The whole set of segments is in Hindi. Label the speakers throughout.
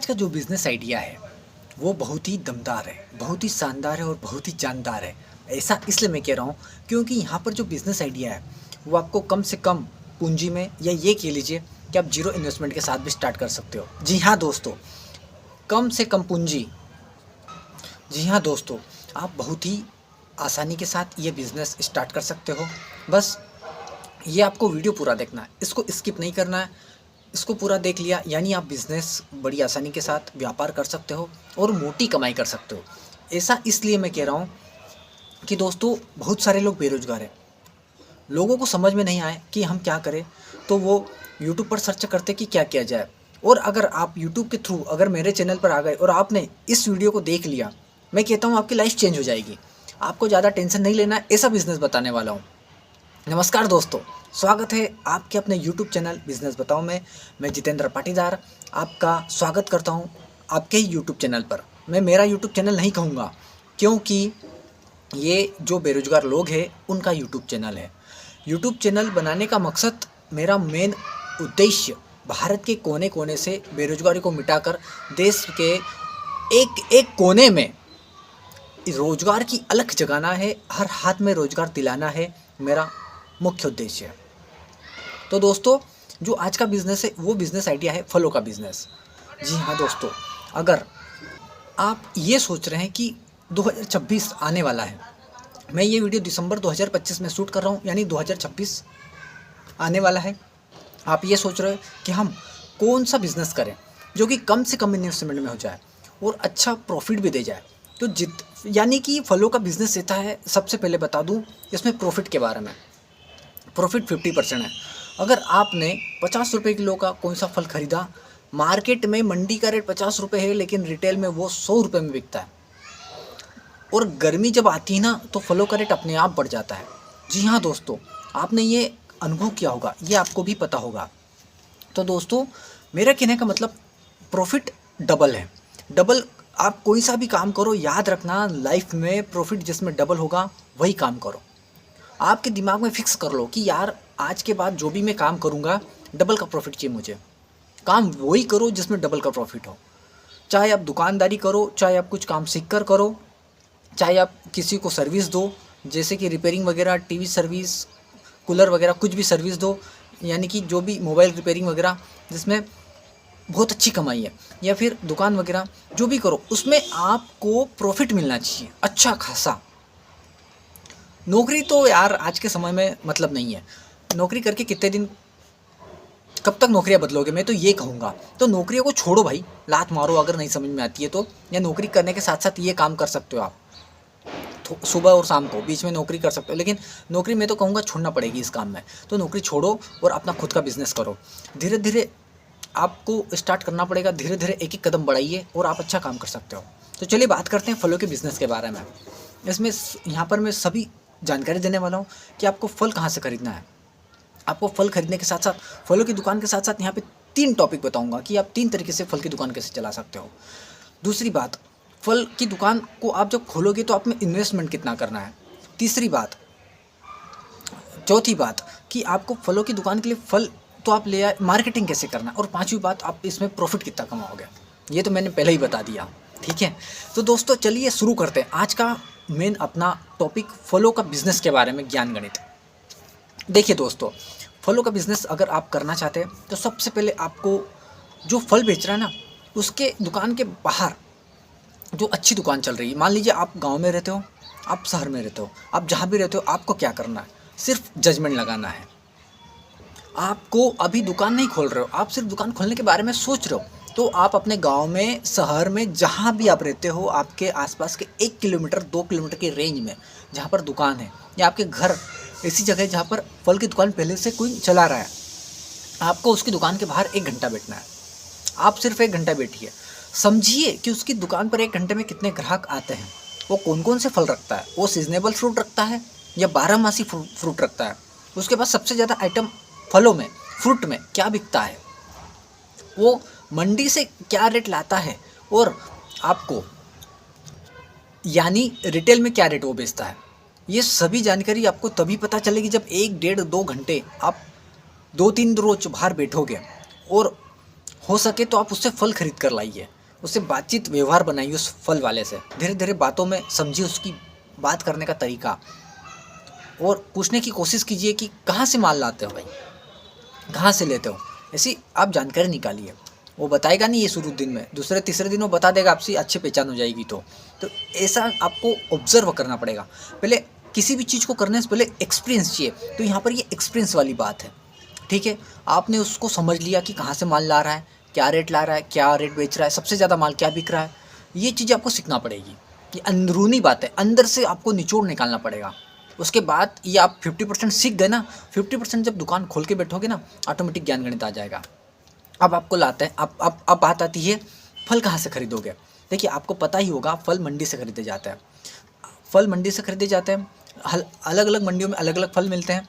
Speaker 1: आज का जो बिज़नेस आइडिया है वो बहुत ही दमदार है, बहुत ही शानदार है और बहुत ही जानदार है। ऐसा इसलिए मैं कह रहा हूँ क्योंकि यहाँ पर जो बिज़नेस आइडिया है वो आपको कम से कम पूंजी में, या ये कह लीजिए कि आप ज़ीरो इन्वेस्टमेंट के साथ भी स्टार्ट कर सकते हो। जी हाँ दोस्तों, कम से कम पूंजी। जी हाँ दोस्तों, आप बहुत ही आसानी के साथ ये बिज़नेस स्टार्ट कर सकते हो। बस ये आपको वीडियो पूरा देखना है, इसको स्किप नहीं करना है। इसको पूरा देख लिया यानी आप बिज़नेस बड़ी आसानी के साथ व्यापार कर सकते हो और मोटी कमाई कर सकते हो। ऐसा इसलिए मैं कह रहा हूँ कि दोस्तों बहुत सारे लोग बेरोज़गार हैं, लोगों को समझ में नहीं आए कि हम क्या करें, तो वो यूट्यूब पर सर्च करते कि क्या किया जाए। और अगर आप यूट्यूब के थ्रू अगर मेरे चैनल पर आ गए और आपने इस वीडियो को देख लिया, मैं कहता हूँ आपकी लाइफ चेंज हो जाएगी। आपको ज़्यादा टेंशन नहीं लेना है, ऐसा बिज़नेस बताने वाला हूँ। नमस्कार दोस्तों, स्वागत है आपके अपने YouTube चैनल बिज़नेस बताओ में। मैं जितेंद्र पाटीदार आपका स्वागत करता हूं आपके ही YouTube चैनल पर। मैं मेरा YouTube चैनल नहीं कहूँगा क्योंकि ये जो बेरोज़गार लोग हैं उनका YouTube चैनल है। YouTube चैनल बनाने का मकसद, मेरा मेन उद्देश्य भारत के कोने कोने से बेरोज़गारी को मिटाकर देश के एक एक कोने में रोज़गार की अलख जगाना है, हर हाथ में रोज़गार दिलाना है मेरा मुख्य उद्देश्य है। तो दोस्तों, जो आज का बिज़नेस है वो बिज़नेस आइडिया है फलों का बिज़नेस। जी हाँ दोस्तों, अगर आप ये सोच रहे हैं कि 2026 आने वाला है, मैं ये वीडियो दिसंबर 2025 में शूट कर रहा हूँ, यानी 2026 आने वाला है। आप ये सोच रहे हो कि हम कौन सा बिज़नेस करें जो कि कम से कम इन्वेस्टमेंट में हो जाए और अच्छा प्रॉफिट भी दे जाए। तो यानी कि फलों का बिज़नेस रहता है, सबसे पहले बता दूँ इसमें प्रॉफिट के बारे में। प्रॉफिट 50% है। अगर आपने 50 रुपये किलो का कोई सा फल खरीदा, मार्केट में मंडी का रेट 50 रुपये है लेकिन रिटेल में वो 100 रुपये में बिकता है। और गर्मी जब आती है ना तो फलों का रेट अपने आप बढ़ जाता है। जी हाँ दोस्तों, आपने ये अनुभव किया होगा, ये आपको भी पता होगा। तो दोस्तों, मेरा कहने का मतलब प्रॉफिट डबल है। डबल, आप कोई सा भी काम करो, याद रखना लाइफ में प्रॉफिट जिसमें डबल होगा वही काम करो। आपके दिमाग में फिक्स कर लो कि यार आज के बाद जो भी मैं काम करूँगा डबल का प्रॉफिट चाहिए मुझे। काम वही करो जिसमें डबल का प्रॉफिट हो। चाहे आप दुकानदारी करो, चाहे आप कुछ काम सीख कर करो, चाहे आप किसी को सर्विस दो, जैसे कि रिपेयरिंग वगैरह, टीवी सर्विस, कूलर वगैरह, कुछ भी सर्विस दो, यानी कि जो भी मोबाइल रिपेयरिंग वगैरह जिसमें बहुत अच्छी कमाई है, या फिर दुकान वगैरह, जो भी करो उसमें आपको प्रॉफिट मिलना चाहिए अच्छा खासा। नौकरी तो यार आज के समय में मतलब नहीं है। नौकरी करके कितने दिन, कब तक नौकरियां बदलोगे, मैं तो ये कहूँगा। तो नौकरियों को छोड़ो भाई, लात मारो अगर नहीं समझ में आती है तो। या नौकरी करने के साथ साथ ये काम कर सकते हो आप, तो सुबह और शाम को बीच में नौकरी कर सकते हो, लेकिन नौकरी मैं तो कहूँगा छोड़ना पड़ेगी इस काम में। तो नौकरी छोड़ो और अपना खुद का बिज़नेस करो। धीरे धीरे आपको स्टार्ट करना पड़ेगा, धीरे धीरे एक एक कदम बढ़ाइए और आप अच्छा काम कर सकते हो। तो चलिए बात करते हैं फलों के बिज़नेस के बारे में। इसमें यहाँ पर मैं सभी जानकारी देने वाला हूँ कि आपको फल कहाँ से खरीदना है। आपको फल खरीदने के साथ साथ, फलों की दुकान के साथ साथ यहाँ पे 3 टॉपिक बताऊँगा कि आप 3 तरीके से फल की दुकान कैसे चला सकते हो। दूसरी बात, फल की दुकान को आप जब खोलोगे तो आप में इन्वेस्टमेंट कितना करना है। तीसरी बात, चौथी बात कि आपको फलों की दुकान के लिए फल तो आप ले आए, मार्केटिंग कैसे करना है। और पाँचवीं बात, आप इसमें प्रॉफिट कितना कमाओगे। ये तो मैंने पहले ही बता दिया, ठीक है। तो दोस्तों चलिए शुरू करते हैं आज का मेन अपना टॉपिक, फलों का बिज़नेस के बारे में ज्ञान गणित। देखिए दोस्तों, फलों का बिज़नेस अगर आप करना चाहते हैं तो सबसे पहले आपको जो फल बेच रहा है ना, उसके दुकान के बाहर जो अच्छी दुकान चल रही है, मान लीजिए आप गांव में रहते हो, आप शहर में रहते हो, आप जहाँ भी रहते हो, आपको क्या करना है, सिर्फ जजमेंट लगाना है। आपको अभी दुकान नहीं खोल रहे हो, आप सिर्फ दुकान खोलने के बारे में सोच रहे हो, तो आप अपने गांव में, शहर में, जहाँ भी आप रहते हो, आपके आसपास के 1 किलोमीटर 2 किलोमीटर की रेंज में जहाँ पर दुकान है, या आपके घर ऐसी जगह है जहाँ पर फल की दुकान पहले से कोई चला रहा है, आपको उसकी दुकान के बाहर 1 घंटा बैठना है। आप सिर्फ 1 घंटा बैठिए, समझिए कि उसकी दुकान पर 1 घंटे में कितने ग्राहक आते हैं, वो कौन कौन से फल रखता है, वो सीजनेबल फ्रूट रखता है या 12 मासी फ्रूट रखता है, उसके पास सबसे ज़्यादा आइटम फलों में, फ्रूट में क्या बिकता है, वो मंडी से क्या रेट लाता है, और आपको यानी रिटेल में क्या रेट वो बेचता है। ये सभी जानकारी आपको तभी पता चलेगी जब 1 डेढ़ 2 घंटे आप 2-3 रोज बाहर बैठोगे, और हो सके तो आप उससे फल खरीद कर लाइए। उससे बातचीत व्यवहार बनाइए उस फल वाले से, धीरे धीरे बातों में समझिए उसकी बात करने का तरीका, और पूछने की कोशिश कीजिए कि कहाँ से माल लाते हो भाई, कहाँ से लेते हो, ऐसी आप जानकारी निकालिए। वो बताएगा नहीं ये शुरू दिन में, दूसरे तीसरे दिन वो बता देगा, आपसे अच्छी पहचान हो जाएगी। तो ऐसा आपको ऑब्जर्व करना पड़ेगा। पहले किसी भी चीज़ को करने से पहले एक्सपीरियंस चाहिए, तो यहाँ पर ये एक्सपीरियंस वाली बात है। ठीक है, आपने उसको समझ लिया कि कहाँ से माल ला रहा है, क्या रेट ला रहा है, क्या रेट बेच रहा है, सबसे ज़्यादा माल क्या बिक रहा है, ये चीज़ें आपको सीखना पड़ेगी। ये अंदरूनी बात है, अंदर से आपको निचोड़ निकालना पड़ेगा। उसके बाद ये आप 50% सीख गए ना, 50% जब दुकान खोल के बैठोगे ना, ऑटोमेटिक ज्ञान गणित आ जाएगा। अब आपको लाते हैं, अब बात आती है फल कहाँ से खरीदोगे। देखिए, आपको पता ही होगा फल मंडी से खरीदे जाते हैं, फल मंडी से खरीदे जाते हैं। अलग अलग मंडियों में अलग अलग फल मिलते हैं।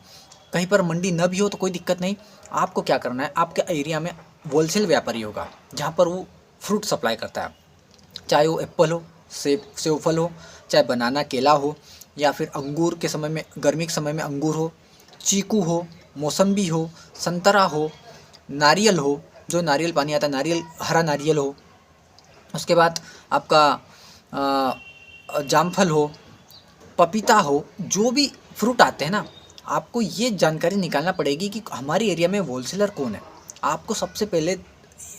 Speaker 1: कहीं पर मंडी न भी हो तो कोई दिक्कत नहीं, आपको क्या करना है, आपके एरिया में होलसेल व्यापारी होगा जहाँ पर वो फ्रूट सप्लाई करता है, चाहे वो एप्पल हो, सेब फल हो, चाहे बनाना केला हो, या फिर अंगूर के समय में, गर्मी के समय में अंगूर हो, चीकू हो, मौसम्बी हो, संतरा हो, नारियल हो, जो नारियल पानी आता है, नारियल, हरा नारियल हो, उसके बाद आपका जामफल हो, पपीता हो, जो भी फ्रूट आते हैं ना, आपको ये जानकारी निकालना पड़ेगी कि हमारे एरिया में होलसेलर कौन है। आपको सबसे पहले,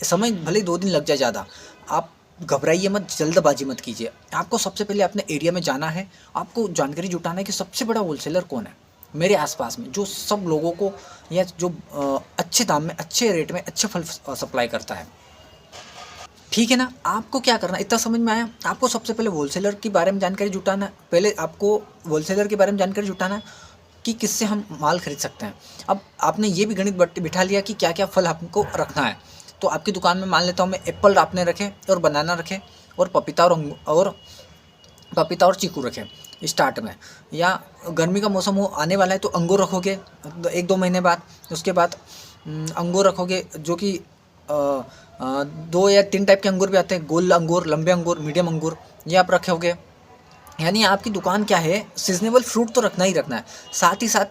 Speaker 1: समय भले 2 दिन लग जाए ज़्यादा, आप घबराइए मत, जल्दबाजी मत कीजिए। आपको सबसे पहले अपने एरिया में जाना है, आपको जानकारी जुटाना है कि सबसे बड़ा होलसेलर कौन है मेरे आसपास में, जो सब लोगों को, या जो अच्छे दाम में, अच्छे रेट में अच्छे फल सप्लाई करता है। ठीक है ना, आपको क्या करना है, इतना समझ में आया। आपको सबसे पहले होलसेलर के बारे में जानकारी जुटाना है, पहले आपको होलसेलर के बारे में जानकारी जुटाना है कि किससे हम माल खरीद सकते हैं। अब आपने ये भी गणित बिठा लिया कि क्या क्या फल आपको रखना है। तो आपकी दुकान में मान लेता हूँ मैं, एप्पल आपने रखे और बनाना रखे, और पपीता और चीकू रखे स्टार्ट में, या गर्मी का मौसम हो आने वाला है तो अंगूर रखोगे 1-2 महीने बाद। उसके बाद अंगूर रखोगे, जो कि 2 या 3 टाइप के अंगूर भी आते हैं, गोल अंगूर, लंबे अंगूर, मीडियम अंगूर, ये आप रखोगे। यानी आपकी दुकान क्या है, सीजनेबल फ्रूट तो रखना ही रखना है। साथ ही साथ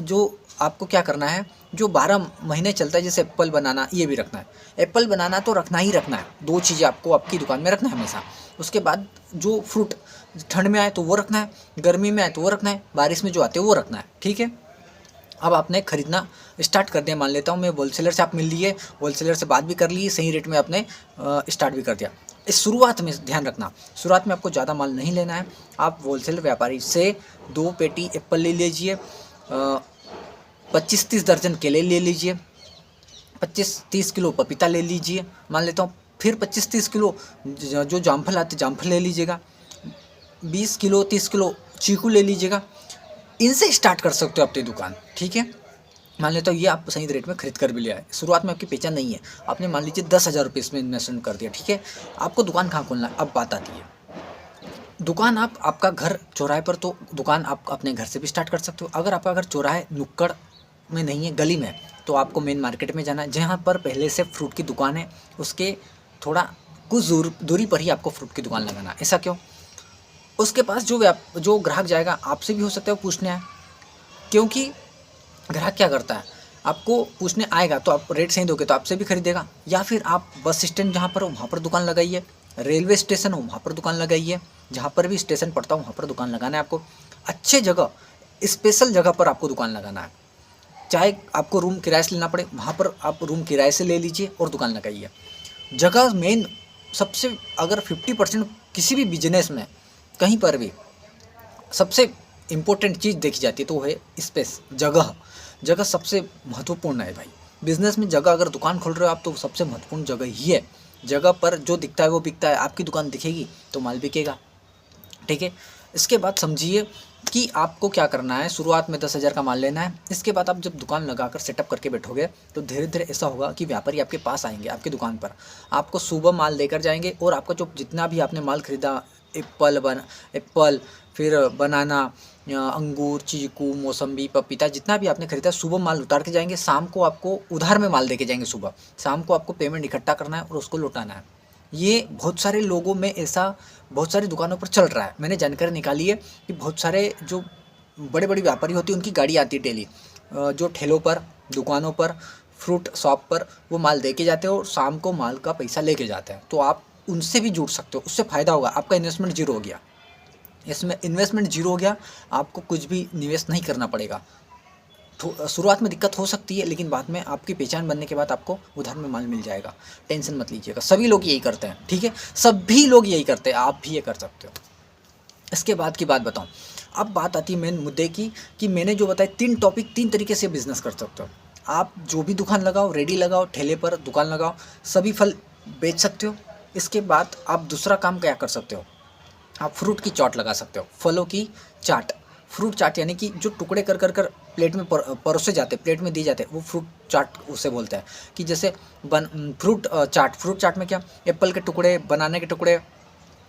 Speaker 1: जो आपको क्या करना है, जो 12 महीने चलता है, जैसे एप्पल बनाना, ये भी रखना है। एप्पल बनाना तो रखना ही रखना है, 2 चीज़ें आपको आपकी दुकान में रखना है हमेशा। उसके बाद जो फ्रूट ठंड में आए तो वो रखना है, गर्मी में आए तो वो रखना है, बारिश में जो आते हैं वो रखना है। ठीक है, अब आपने खरीदना स्टार्ट कर दिया, मान लेता हूँ मैं, होलसेलर से आप मिल लिए, होलसेलर से बात भी कर ली, सही रेट में आपने स्टार्ट भी कर दिया। इस शुरुआत में ध्यान रखना, शुरुआत में आपको ज़्यादा माल नहीं लेना है। आप होलसेल व्यापारी से 2 पेटी एप्पल ले लीजिए, 25-30 दर्जन केले ले लीजिए, 25-30 किलो पपीता ले लीजिए, मान लेता हूँ। फिर 25-30 किलो जो जामफल आते जामफल ले लीजिएगा, 20 किलो 30 किलो चीकू ले लीजिएगा। इनसे स्टार्ट कर सकते हो अपनी दुकान। ठीक है, मान लेता हूँ ये आप सही रेट में खरीद कर भी लिया है, शुरुआत में आपकी पहचान नहीं है, आपने मान लीजिए 10,000 रुपये इसमें इन्वेस्टमेंट कर दिया। ठीक है, आपको दुकान कहाँ खोलना है, अब बात आती है। दुकान आपका घर चौराहे पर, तो दुकान आप अपने घर से भी स्टार्ट कर सकते हो। अगर आपका घर चौराहे नुक्कड़ में नहीं है, गली में, तो आपको मेन मार्केट में जाना है, जहाँ पर पहले से फ्रूट की दुकान है, उसके थोड़ा कुछ दूरी पर ही आपको फ्रूट की दुकान लगाना है। ऐसा क्यों? उसके पास जो ग्राहक जाएगा, आपसे भी हो सकता है वो पूछने आए, क्योंकि ग्राहक क्या करता है, आपको पूछने आएगा तो आप रेट सही दोगे तो आपसे भी खरीदेगा। या फिर आप बस स्टैंड जहाँ पर हो वहाँ पर दुकान लगाइए, रेलवे स्टेशन हो वहाँ पर दुकान लगाइए, जहाँ पर भी स्टेशन पड़ता हो वहाँ पर दुकान लगाना है आपको। अच्छे जगह, स्पेशल जगह पर आपको दुकान लगाना है। चाहे आपको रूम किराए से लेना पड़े, वहाँ पर आप रूम किराए से ले लीजिए और दुकान लगाइए। जगह मेन सबसे, अगर 50% किसी भी बिजनेस में कहीं पर भी सबसे इम्पोर्टेंट चीज़ देखी जाती है तो वो है स्पेस, जगह। जगह सबसे महत्वपूर्ण है भाई बिजनेस में। जगह, अगर दुकान खोल रहे हो आप तो सबसे महत्वपूर्ण जगह ही है। जगह पर जो दिखता है वो बिकता है, आपकी दुकान दिखेगी तो माल बिकेगा। ठीक है, इसके बाद समझिए कि आपको क्या करना है। शुरुआत में 10,000 का माल लेना है। इसके बाद आप जब दुकान लगाकर सेटअप करके बैठोगे तो धीरे धीरे ऐसा होगा कि व्यापारी आपके पास आएंगे, आपकी दुकान पर आपको सुबह माल लेकर जाएंगे, और आपका जो जितना भी आपने माल खरीदा, एप्पल, फिर बनाना, अंगूर, चीकू, मौसम्बी, पपीता, जितना भी आपने खरीदा, सुबह माल उतार के जाएंगे, शाम को आपको उधार में माल देके जाएंगे। सुबह शाम को आपको पेमेंट इकट्ठा करना है और उसको लौटाना है। ये बहुत सारे लोगों में ऐसा, बहुत सारी दुकानों पर चल रहा है। मैंने जानकारी निकाली है कि बहुत सारे जो बड़े बड़े व्यापारी होती है उनकी गाड़ी आती है डेली, जो ठेलों पर, दुकानों पर, फ्रूट शॉप पर वो माल दे के जाते हैं और शाम को माल का पैसा लेके जाते हैं। तो आप उनसे भी जुड़ सकते हो, उससे फ़ायदा होगा। आपका इन्वेस्टमेंट जीरो हो गया, इसमें इन्वेस्टमेंट जीरो हो गया, आपको कुछ भी निवेश नहीं करना पड़ेगा। तो शुरुआत में दिक्कत हो सकती है, लेकिन बाद में आपकी पहचान बनने के बाद आपको उधार में माल मिल जाएगा। टेंशन मत लीजिएगा, सभी लोग यही करते हैं, ठीक है, सभी लोग यही करते हैं, आप भी ये कर सकते हो। इसके बाद की बात बताऊं, अब बात आती है मेन मुद्दे की, कि मैंने जो बताया 3 टॉपिक, 3 तरीके से बिजनेस कर सकते हो आप। जो भी दुकान लगाओ, रेडी लगाओ, ठेले पर दुकान लगाओ, सभी फल बेच सकते हो। इसके बाद आप दूसरा काम क्या कर सकते हो, आप फ्रूट की चाट लगा सकते हो, फलों की चाट। फ्रूट चाट यानी कि जो टुकड़े कर कर कर प्लेट में परोसे जाते, प्लेट में दिए जाते, वो फ्रूट चाट उसे बोलते हैं। कि जैसे फ्रूट चाट में क्या, एप्पल के टुकड़े, बनाने के टुकड़े,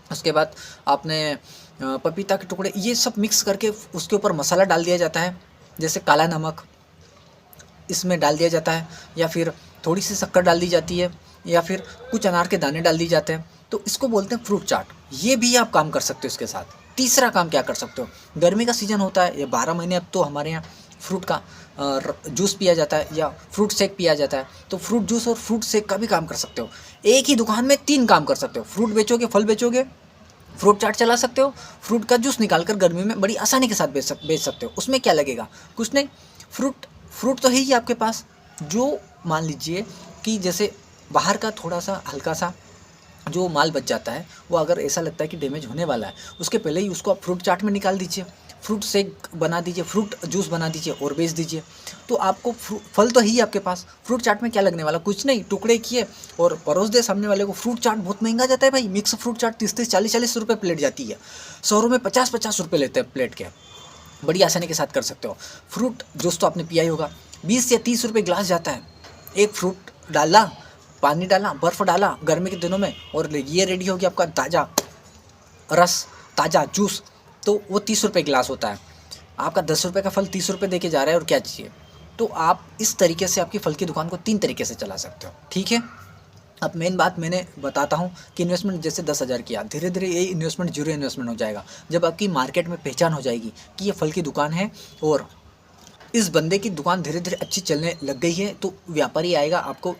Speaker 1: उसके बाद आपने पपीता के टुकड़े, ये सब मिक्स करके उसके ऊपर मसाला डाल दिया जाता है, जैसे काला नमक इसमें डाल दिया जाता है, या फिर थोड़ी सी शक्कर डाल दी जाती है, या फिर कुछ अनार के दाने डाल दिए जाते हैं, तो इसको बोलते हैं फ्रूट चाट। ये भी आप काम कर सकते हो इसके साथ। तीसरा काम क्या कर सकते हो, गर्मी का सीज़न होता है, ये 12 महीने अब तो हमारे यहाँ फ्रूट का जूस पिया जाता है या फ्रूट शेक पिया जाता है, तो फ्रूट जूस और फ्रूट शेक का भी काम कर सकते हो। एक ही दुकान में 3 काम कर सकते हो, फ्रूट बेचोगे, फल बेचोगे, फ्रूट चाट चला सकते हो, फ्रूट का जूस निकाल कर गर्मी में बड़ी आसानी के साथ बेच सकते हो। उसमें क्या लगेगा, कुछ नहीं, फ्रूट तो है ही आपके पास। जो मान लीजिए कि जैसे बाहर का थोड़ा सा हल्का सा जो माल बच जाता है, वो अगर ऐसा लगता है कि डैमेज होने वाला है, उसके पहले ही उसको आप फ्रूट चाट में निकाल दीजिए, फ्रूट शेक बना दीजिए, फ्रूट जूस बना दीजिए और बेच दीजिए। तो आपको फल तो है ही आपके पास, फ्रूट चाट में क्या लगने वाला, कुछ नहीं, टुकड़े किए और परोस दे सामने वाले को। फ्रूट चाट बहुत महंगा जाता है भाई, मिक्स फ्रूट चाट 30-30, 40-40 रुपये प्लेट जाती है, शहरों में 50-50 रुपये लेते हैं प्लेट के। बड़ी आसानी के साथ कर सकते हो। फ्रूट जूस तो आपने पिया ही होगा, 20 या 30 रुपये गिलास जाता है। एक फ्रूट डाला, पानी डाला, बर्फ़ डाला गर्मी के दिनों में, और ये रेडी हो गया आपका ताज़ा रस, ताज़ा जूस। तो वो 30 रुपये गिलास होता है, आपका 10 रुपये का फल 30 रुपये दे के जा रहा है, और क्या चाहिए। तो आप इस तरीके से आपकी फल की दुकान को 3 तरीके से चला सकते हो, ठीक है। अब मेन बात मैंने बताता हूँ कि इन्वेस्टमेंट जैसे 10,000 किया, धीरे धीरे ये इन्वेस्टमेंट जीरो इन्वेस्टमेंट हो जाएगा। जब आपकी मार्केट में पहचान हो जाएगी कि ये फल की दुकान है और इस बंदे की दुकान धीरे धीरे अच्छी चलने लग गई है, तो व्यापारी आएगा आपको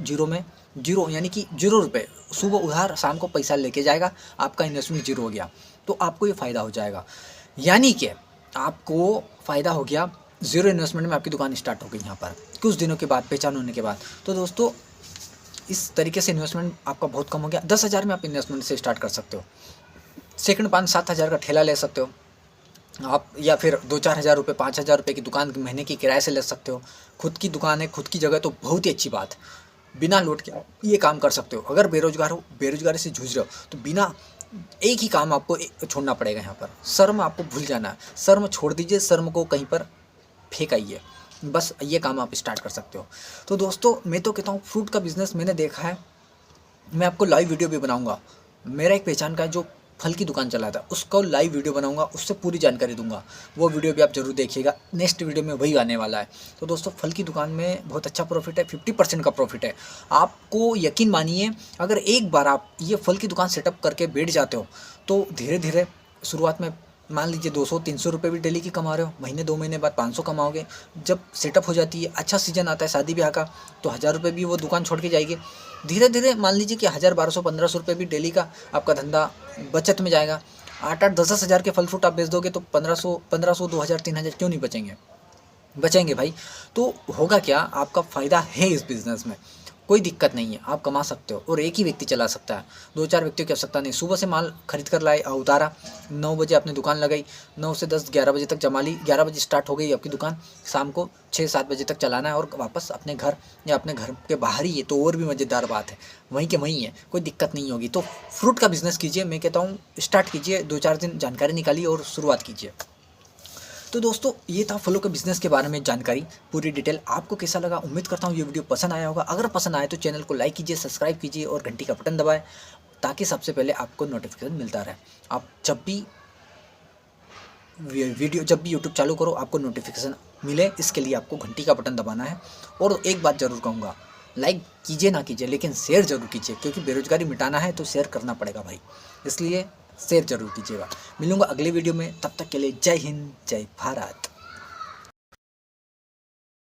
Speaker 1: जीरो यानी कि 0 रुपये, सुबह उधार शाम को पैसा लेके जाएगा, आपका इन्वेस्टमेंट जीरो हो गया। तो आपको ये फ़ायदा हो जाएगा, यानी कि आपको फ़ायदा हो गया, ज़ीरो इन्वेस्टमेंट में आपकी दुकान स्टार्ट हो गई यहाँ पर कुछ दिनों के बाद, पहचान होने के बाद। तो दोस्तों इस तरीके से इन्वेस्टमेंट आपका बहुत कम हो गया। 10,000 में आप इन्वेस्टमेंट से स्टार्ट कर सकते हो। सेकंड 5-7 हज़ार का ठेला ले सकते हो आप, या फिर 2-4 हज़ार रुपये, 5 हज़ार रुपये की दुकान महीने की किराए से ले सकते हो। खुद की दुकान है, खुद की जगह, तो बहुत ही अच्छी बात है। बिना लोड के आप ये काम कर सकते हो। अगर बेरोजगार हो, बेरोजगारी से जूझ रहे हो, तो बिना एक ही काम आपको छोड़ना पड़ेगा यहाँ पर, शर्म आपको भूल जाना है। शर्म छोड़ दीजिए, शर्म को कहीं पर फेंक आइए, बस ये काम आप स्टार्ट कर सकते हो। तो दोस्तों मैं तो कहता हूँ फ्रूट का बिज़नेस मैंने देखा है, मैं आपको लाइव वीडियो भी बनाऊंगा। मेरा एक पहचान का है जो फल की दुकान चलाता है, उसको लाइव वीडियो बनाऊंगा, उससे पूरी जानकारी दूंगा। वो वीडियो भी आप जरूर देखिएगा, नेक्स्ट वीडियो में वही आने वाला है। तो दोस्तों फल की दुकान में बहुत अच्छा प्रॉफिट है, 50% का प्रॉफिट है। आपको यकीन मानिए, अगर एक बार आप ये फल की दुकान सेटअप करके बैठ जाते हो, तो धीरे धीरे शुरुआत में मान लीजिए 200-300 रुपये भी डेली की कमा रहे हो, महीने 2 महीने बाद 500 कमाओगे। जब सेटअप हो जाती है, अच्छा सीजन आता है शादी ब्याह का, तो 1000 रुपये भी वो दुकान छोड़ के जाएगी। धीरे धीरे मान लीजिए कि 1000, 1200, 1500 रुपये भी डेली का आपका धंधा बचत में जाएगा। 8-8, 10-10 हज़ार के फल फ्रूट आप बेच दोगे तो 1500, 2000, 3000 क्यों नहीं बचेंगे, बचेंगे भाई। तो होगा क्या, आपका फ़ायदा है इस बिज़नेस में, कोई दिक्कत नहीं है, आप कमा सकते हो। और एक ही व्यक्ति चला सकता है, 2-4 व्यक्तियों की आवश्यकता नहीं। सुबह से माल खरीद कर लाए, उतारा, 9 बजे आपने दुकान लगाई, 9 से 10, 11 बजे तक जमा ली, 11 बजे स्टार्ट हो गई आपकी दुकान, शाम को 6-7 बजे तक चलाना है और वापस अपने घर या अपने घर के बाहर ही है, तो और भी मज़ेदार बात है, वहीं के वहीं है, कोई दिक्कत नहीं होगी। तो फ्रूट का बिज़नेस कीजिए, मैं कहता हूँ स्टार्ट कीजिए, 2-4 दिन जानकारी निकालिए और शुरुआत कीजिए। तो दोस्तों ये था फलों के बिज़नेस के बारे में जानकारी, पूरी डिटेल। आपको कैसा लगा, उम्मीद करता हूँ ये वीडियो पसंद आया होगा। अगर पसंद आए तो चैनल को लाइक कीजिए, सब्सक्राइब कीजिए और घंटी का बटन दबाएं, ताकि सबसे पहले आपको नोटिफिकेशन मिलता रहे। आप जब भी यूट्यूब चालू करो आपको नोटिफिकेशन मिले, इसके लिए आपको घंटी का बटन दबाना है। और एक बात ज़रूर कहूँगा, लाइक कीजिए ना कीजिए, लेकिन शेयर ज़रूर कीजिए, क्योंकि बेरोजगारी मिटाना है तो शेयर करना पड़ेगा भाई, इसलिए शेयर ज़रूर कीजिएगा। मिलूंगा अगले वीडियो में, तब तक के लिए जय हिंद, जय भारत।